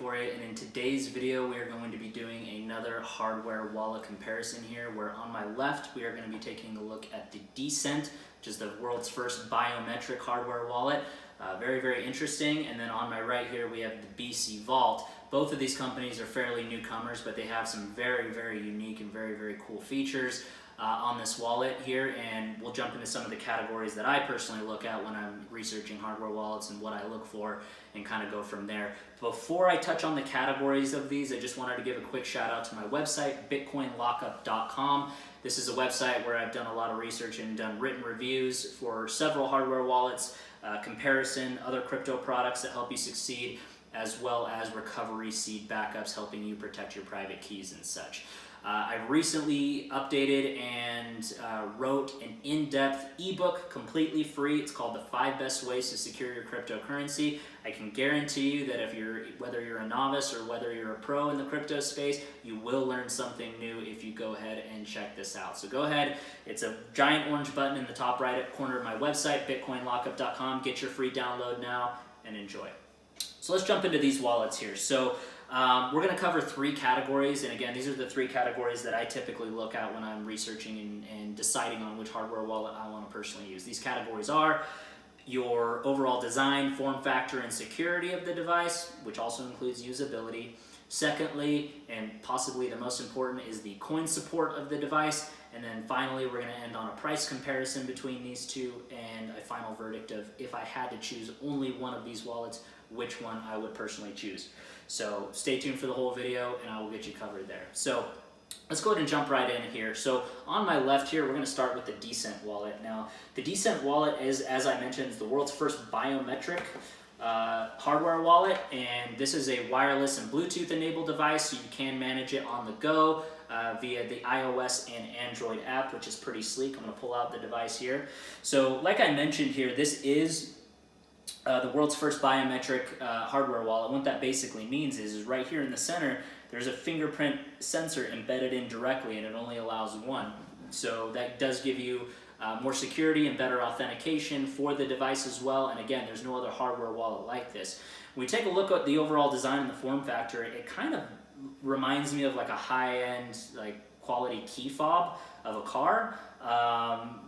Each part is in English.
for you, and in today's video we are going to be doing another hardware wallet comparison here, where on my left we are going to be taking a look at the Decent, which is the world's first biometric hardware wallet. Very interesting. And then on my right here we have the BC Vault. Both of these companies are fairly newcomers, but they have some very unique and very cool features on this wallet here, and we'll jump into some of the categories that I personally look at when I'm researching hardware wallets and what I look for, and kind of go from there. Before I touch on the categories of these, I just wanted to give a quick shout out to my website, bitcoinlockup.com. This is a website where I've done a lot of research and done written reviews for several hardware wallets, comparison, other crypto products that help you succeed, as well as recovery seed backups, helping you protect your private keys and such. I recently updated and wrote an in-depth ebook completely free. It's called The 5 Best Ways to Secure Your Cryptocurrency. I can guarantee you that whether you're a novice or whether you're a pro in the crypto space, you will learn something new if you go ahead and check this out. So go ahead, it's a giant orange button in the top right corner of my website, bitcoinlockup.com. Get your free download now and enjoy. So let's jump into these wallets here. So we're going to cover 3 categories, and again, these are the 3 categories that I typically look at when I'm researching and deciding on which hardware wallet I want to personally use. These categories are your overall design, form factor, and security of the device, which also includes usability. Secondly, and possibly the most important, is the coin support of the device. And then finally, we're going to end on a price comparison between these two and a final verdict of, if I had to choose only one of these wallets, which one I would personally choose. So stay tuned for the whole video and I will get you covered there. So let's go ahead and jump right in here. So on my left here, we're going to start with the Decent wallet. Now, the Decent wallet is, as I mentioned, is the world's first biometric hardware wallet, and this is a wireless and Bluetooth enabled device, so you can manage it on the go via the iOS and Android app, which is pretty sleek. I'm going to pull out the device here. So like I mentioned here, this is the world's first biometric hardware wallet. What that basically means is right here in the center, there's a fingerprint sensor embedded in directly, and it only allows one. So that does give you more security and better authentication for the device as well. And again, there's no other hardware wallet like this. When we take a look at the overall design and the form factor, it kind of reminds me of like a high-end, like quality key fob of a car,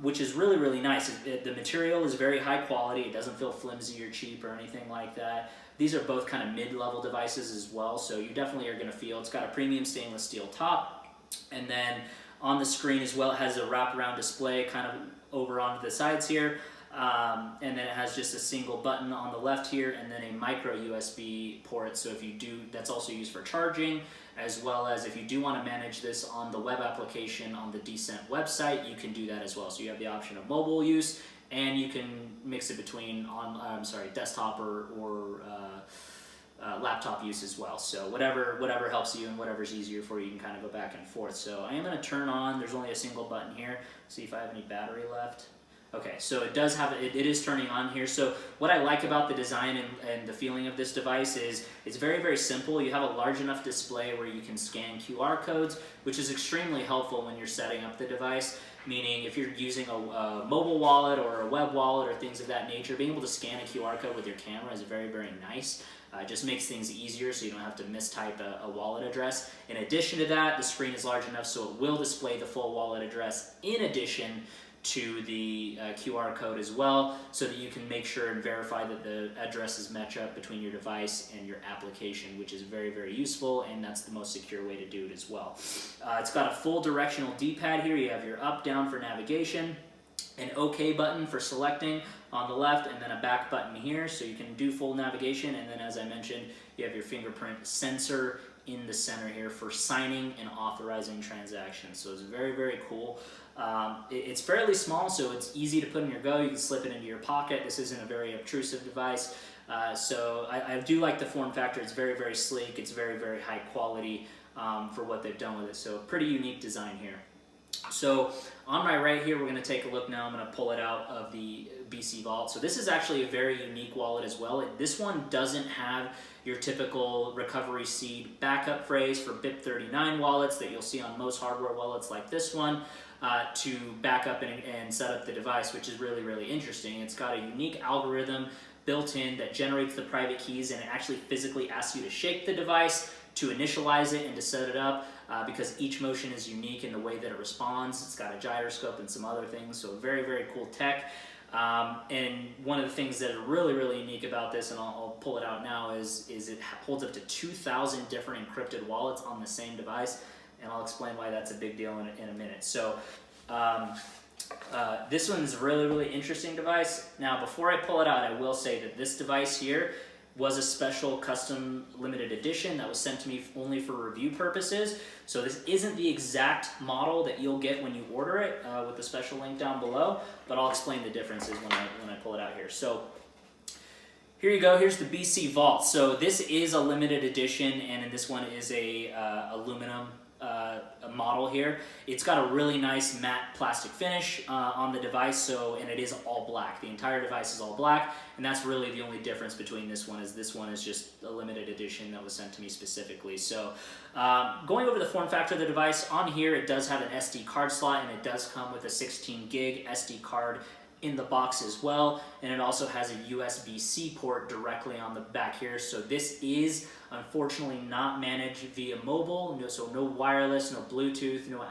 which is really nice. The material is very high quality. It doesn't feel flimsy or cheap or anything like that. These are both kind of mid-level devices as well, so you definitely are going to feel it's got a premium stainless steel top, and then on the screen as well, it has a wraparound display kind of over onto the sides here, and then it has just a single button on the left here, and then a micro USB port. So if you do, that's also used for charging, as well as if you do want to manage this on the web application on the Decent website, you can do that as well. So you have the option of mobile use, and you can mix it between desktop or laptop use as well. So whatever helps you and whatever's easier for you, you can kind of go back and forth. So I am going to turn on, there's only a single button here, see if I have any battery left. Okay, so it does have, it is turning on here. So what I like about the design and the feeling of this device is it's very simple. You have a large enough display where you can scan QR codes, which is extremely helpful when you're setting up the device. Meaning if you're using a mobile wallet or a web wallet or things of that nature, being able to scan a QR code with your camera is very nice. It just makes things easier so you don't have to mistype a wallet address. In addition to that, the screen is large enough so it will display the full wallet address in addition to the QR code as well, so that you can make sure and verify that the addresses match up between your device and your application, which is very useful, and that's the most secure way to do it as well. It's got a full directional D-pad here. You have your up, down for navigation, an OK button for selecting on the left, and then a back button here, so you can do full navigation, and then as I mentioned, you have your fingerprint sensor in the center here for signing and authorizing transactions. So it's very cool. It's fairly small, so it's easy to put in your go. You can slip it into your pocket. This isn't a very obtrusive device. So I do like the form factor. It's very sleek. It's very high quality for what they've done with it. So pretty unique design here. So on my right here, we're going to take a look now. I'm going to pull it out of the BC Vault. So this is actually a very unique wallet as well. This one doesn't have your typical recovery seed backup phrase for BIP39 wallets that you'll see on most hardware wallets like this one to back up and set up the device, which is really interesting. It's got a unique algorithm built in that generates the private keys, and it actually physically asks you to shake the device to initialize it and to set it up, because each motion is unique in the way that it responds. It's got a gyroscope and some other things, so very, very cool tech. And one of the things that are really, really unique about this, and I'll pull it out now, is it holds up to 2,000 different encrypted wallets on the same device, and I'll explain why that's a big deal in a minute. So this one's a really, really interesting device. Now, before I pull it out, I will say that this device here was a special custom limited edition that was sent to me only for review purposes. So this isn't the exact model that you'll get when you order it with the special link down below, but I'll explain the differences when I pull it out here. So here you go, here's the BC Vault. So this is a limited edition, and in this one is a aluminum a model here. It's got a really nice matte plastic finish on the device, and it is all black. The entire device is all black, and that's really the only difference between this one is just a limited edition that was sent to me specifically. So going over the form factor of the device, on here it does have an SD card slot, and it does come with a 16 gig SD card in the box as well, and it also has a USB-C port directly on the back here. So this is unfortunately not managed via mobile, so no wireless, no Bluetooth, no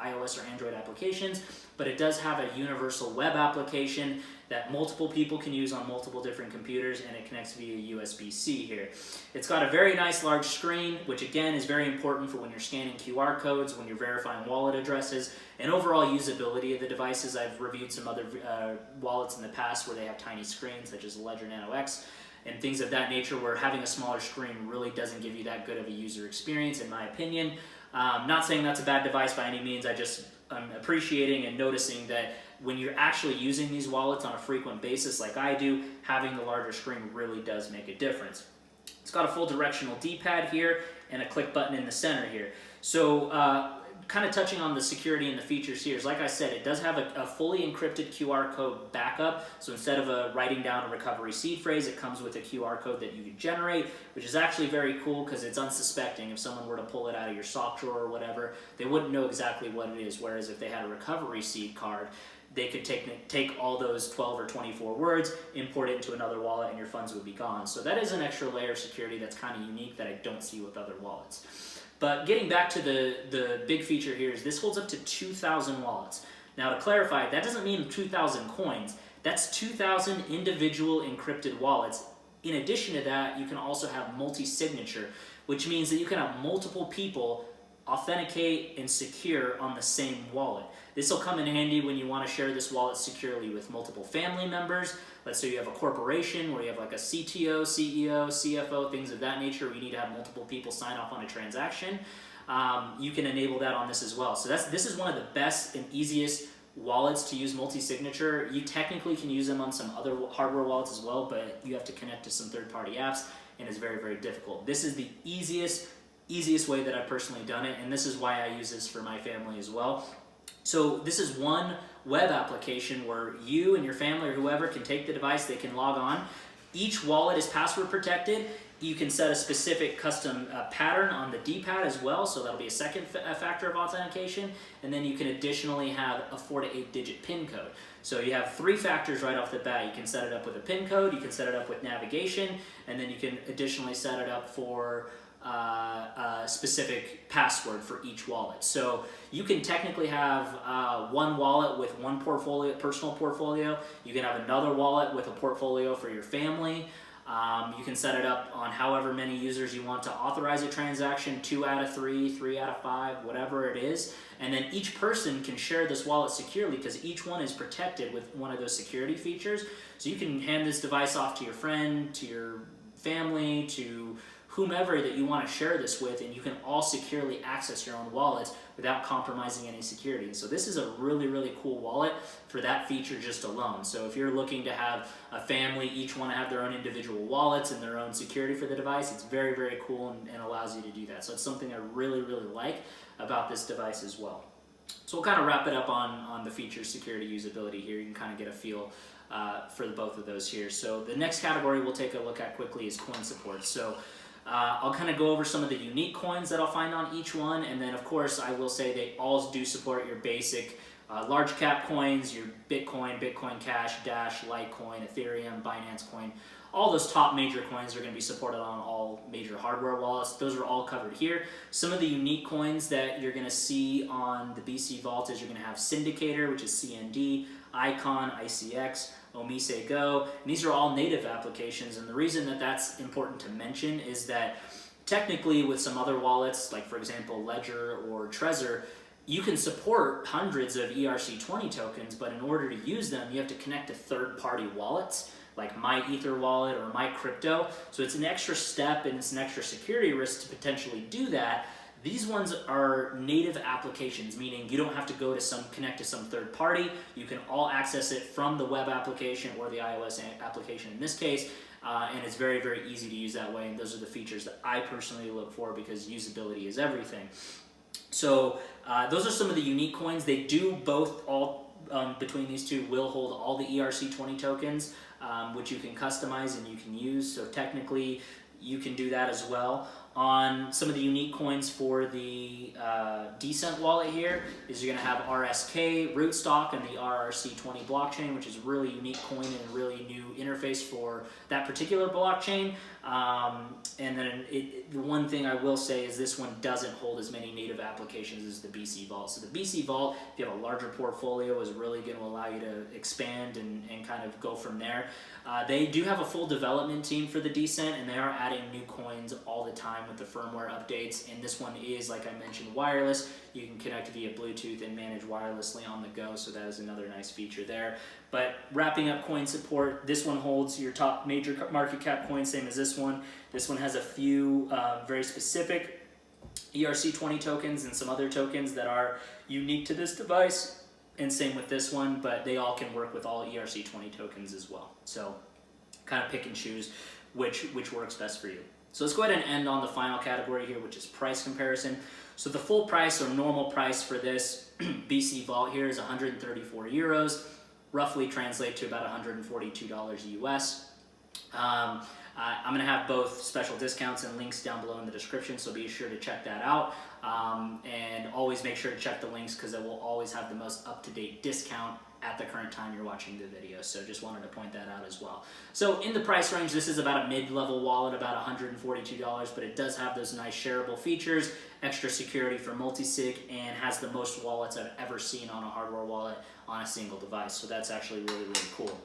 iOS or Android applications, but it does have a universal web application that multiple people can use on multiple different computers, and it connects via USB-C here. It's got a very nice large screen, which again is very important for when you're scanning QR codes, when you're verifying wallet addresses, and overall usability of the devices. I've reviewed some other wallets in the past where they have tiny screens, such as Ledger Nano X, and things of that nature, where having a smaller screen really doesn't give you that good of a user experience, in my opinion. Not saying that's a bad device by any means, I'm appreciating and noticing that when you're actually using these wallets on a frequent basis like I do, having the larger screen really does make a difference. It's got a full directional D-pad here and a click button in the center here. So kind of touching on the security and the features here, is like I said, it does have a fully encrypted QR code backup. So instead of writing down a recovery seed phrase, it comes with a QR code that you can generate, which is actually very cool because it's unsuspecting. If someone were to pull it out of your sock drawer or whatever, they wouldn't know exactly what it is. Whereas if they had a recovery seed card, they could take all those 12 or 24 words, import it into another wallet, and your funds would be gone. So that is an extra layer of security that's kind of unique that I don't see with other wallets. But getting back to the big feature here is this holds up to 2,000 wallets. Now to clarify, that doesn't mean 2,000 coins. That's 2,000 individual encrypted wallets. In addition to that, you can also have multi-signature, which means that you can have multiple people authenticate and secure on the same wallet. This will come in handy when you want to share this wallet securely with multiple family members. Let's say you have a corporation where you have like a CTO, CEO, CFO, things of that nature, where you need to have multiple people sign off on a transaction. You can enable that on this as well. So this is one of the best and easiest wallets to use multi-signature. You technically can use them on some other hardware wallets as well, but you have to connect to some third-party apps, and it's very, very difficult. This is the easiest way that I've personally done it, and this is why I use this for my family as well. So this is one web application where you and your family or whoever can take the device, they can log on. Each wallet is password protected. You can set a specific custom pattern on the D-pad as well, so that'll be a second factor of authentication. And then you can additionally have a 4 to 8 digit PIN code. So you have 3 factors right off the bat. You can set it up with a PIN code, you can set it up with navigation, and then you can additionally set it up for a specific password for each wallet. So you can technically have one wallet with one portfolio, personal portfolio. You can have another wallet with a portfolio for your family. You can set it up on however many users you want to authorize a transaction, 2 out of 3, 3 out of 5, whatever it is. And then each person can share this wallet securely because each one is protected with one of those security features. So you can hand this device off to your friend, to your family, to whomever that you want to share this with, and you can all securely access your own wallets without compromising any security. So this is a really, really cool wallet for that feature just alone. So if you're looking to have a family, each want to have their own individual wallets and their own security for the device, it's very, very cool and allows you to do that. So it's something I really, really like about this device as well. So we'll kind of wrap it up on the features, security, usability here. You can kind of get a feel for both of those here. So the next category we'll take a look at quickly is coin support. So I'll kind of go over some of the unique coins that I'll find on each one, and then of course I will say they all do support your basic Large cap coins, your Bitcoin, Bitcoin Cash, Dash, Litecoin, Ethereum, Binance Coin, all those top major coins are going to be supported on all major hardware wallets. Those are all covered here. Some of the unique coins that you're going to see on the BC Vault is you're going to have Syndicator, which is CND, Icon, ICX, Omise Go, and these are all native applications. And the reason that that's important to mention is that technically with some other wallets, like for example Ledger or Trezor, you can support hundreds of ERC20 tokens, but in order to use them, you have to connect to third-party wallets, like My Ether wallet or My Crypto. So it's an extra step and it's an extra security risk to potentially do that. These ones are native applications, meaning you don't have to go to connect to some third party. You can all access it from the web application or the iOS application in this case, and it's very, very easy to use that way. And those are the features that I personally look for because usability is everything. So those are some of the unique coins. They do both, between these two, will hold all the ERC20 tokens, which you can customize and you can use. So technically, you can do that as well. On some of the unique coins for the Decent wallet here is you're going to have RSK, Rootstock, and the RRC20 blockchain, which is a really unique coin and a really new interface for that particular blockchain. And then the one thing I will say is this one doesn't hold as many native applications as the BC Vault. So the BC Vault, if you have a larger portfolio, is really going to allow you to expand and kind of go from there. They do have a full development team for the Decent, and they are adding new coins all the time with the firmware updates. And this one is, like I mentioned, wireless. You can connect via Bluetooth and manage wirelessly on the go, so that is another nice feature there. But wrapping up coin support, this one holds your top major market cap coins, same as this one. This one has a few very specific ERC20 tokens and some other tokens that are unique to this device, and same with this one, but they all can work with all ERC20 tokens as well. So kind of pick and choose which works best for you. So let's go ahead and end on the final category here, which is price comparison. So the full price or normal price for this BC Vault here is 134 euros, roughly translate to about $142 US. I'm going to have both special discounts and links down below in the description, so be sure to check that out. And always make sure to check the links because it will always have the most up-to-date discount at the current time you're watching the video. So just wanted to point that out as well. So in the price range, this is about a mid-level wallet, about $142, but it does have those nice shareable features, extra security for multi-sig, and has the most wallets I've ever seen on a hardware wallet on a single device. So that's actually really, really cool.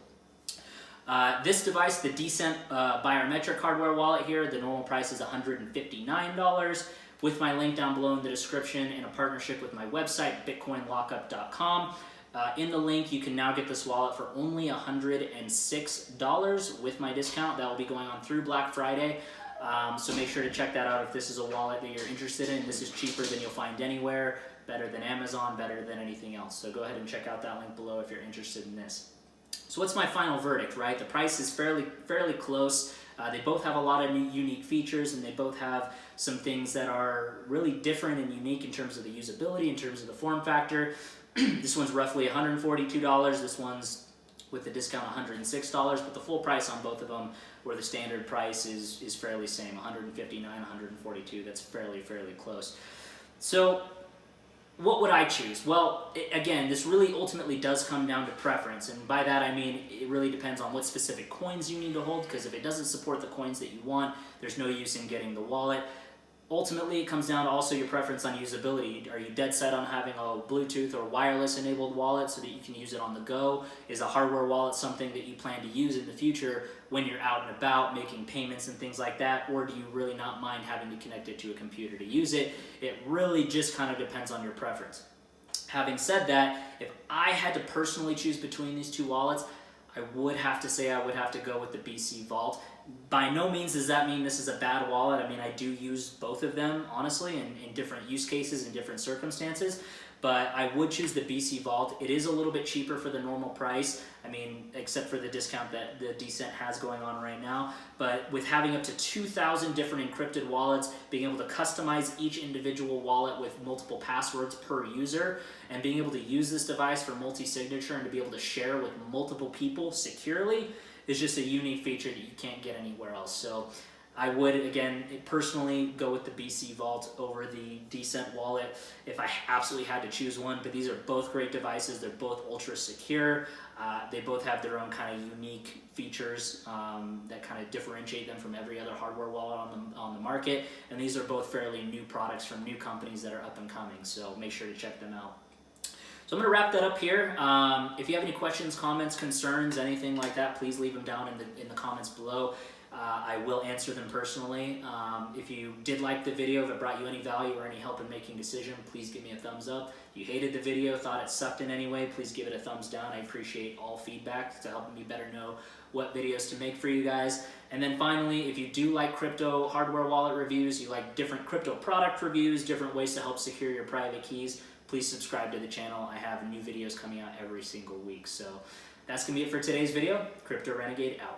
This device, the Decent biometric hardware wallet here, the normal price is $159. With my link down below in the description and a partnership with my website, bitcoinlockup.com. In the link, you can now get this wallet for only $106 with my discount. That will be going on through Black Friday. So make sure to check that out if this is a wallet that you're interested in. This is cheaper than you'll find anywhere, better than Amazon, better than anything else. So go ahead and check out that link below if you're interested in this. So what's my final verdict, right? The price is fairly close. They both have a lot of unique features, and they both have some things that are really different and unique in terms of the usability, in terms of the form factor. This one's roughly $142. This one's, with the discount, $106. But the full price on both of them, where the standard price is fairly same, $159, $142. That's fairly close. So what would I choose? Well, again, this really ultimately does come down to preference, and by that I mean it really depends on what specific coins you need to hold, because if it doesn't support the coins that you want, there's no use in getting the wallet. Ultimately, it comes down to also your preference on usability. Are you dead set on having a Bluetooth or wireless enabled wallet so that you can use it on the go? Is a hardware wallet something that you plan to use in the future when you're out and about making payments and things like that? Or do you really not mind having to connect it to a computer to use it? It really just kind of depends on your preference. Having said that, if I had to personally choose between these two wallets, I would have to say I would have to go with the BC Vault. By no means does that mean this is a bad wallet. I mean, I do use both of them, honestly, in different use cases and different circumstances. But I would choose the BC Vault. It is a little bit cheaper for the normal price. I mean, except for the discount that the Decent has going on right now. But with having up to 2,000 different encrypted wallets, being able to customize each individual wallet with multiple passwords per user, and being able to use this device for multi-signature and to be able to share with multiple people securely, is just a unique feature that you can't get anywhere else. So I would, again, personally go with the BC Vault over the Decent wallet if I absolutely had to choose one, but these are both great devices. They're both ultra secure. They both have their own kind of unique features that kind of differentiate them from every other hardware wallet on the market, and these are both fairly new products from new companies that are up and coming, so make sure to check them out. So I'm going to wrap that up here. If you have any questions, comments, concerns, anything like that, please leave them down in the comments below. I will answer them personally. If you did like the video, if it brought you any value or any help in making a decision, please give me a thumbs up. If you hated the video, thought it sucked in any way, please give it a thumbs down. I appreciate all feedback to help me better know what videos to make for you guys. And then finally, if you do like crypto hardware wallet reviews, you like different crypto product reviews, different ways to help secure your private keys, please subscribe to the channel. I have new videos coming out every single week. So that's going to be it for today's video. Crypto Renegade out.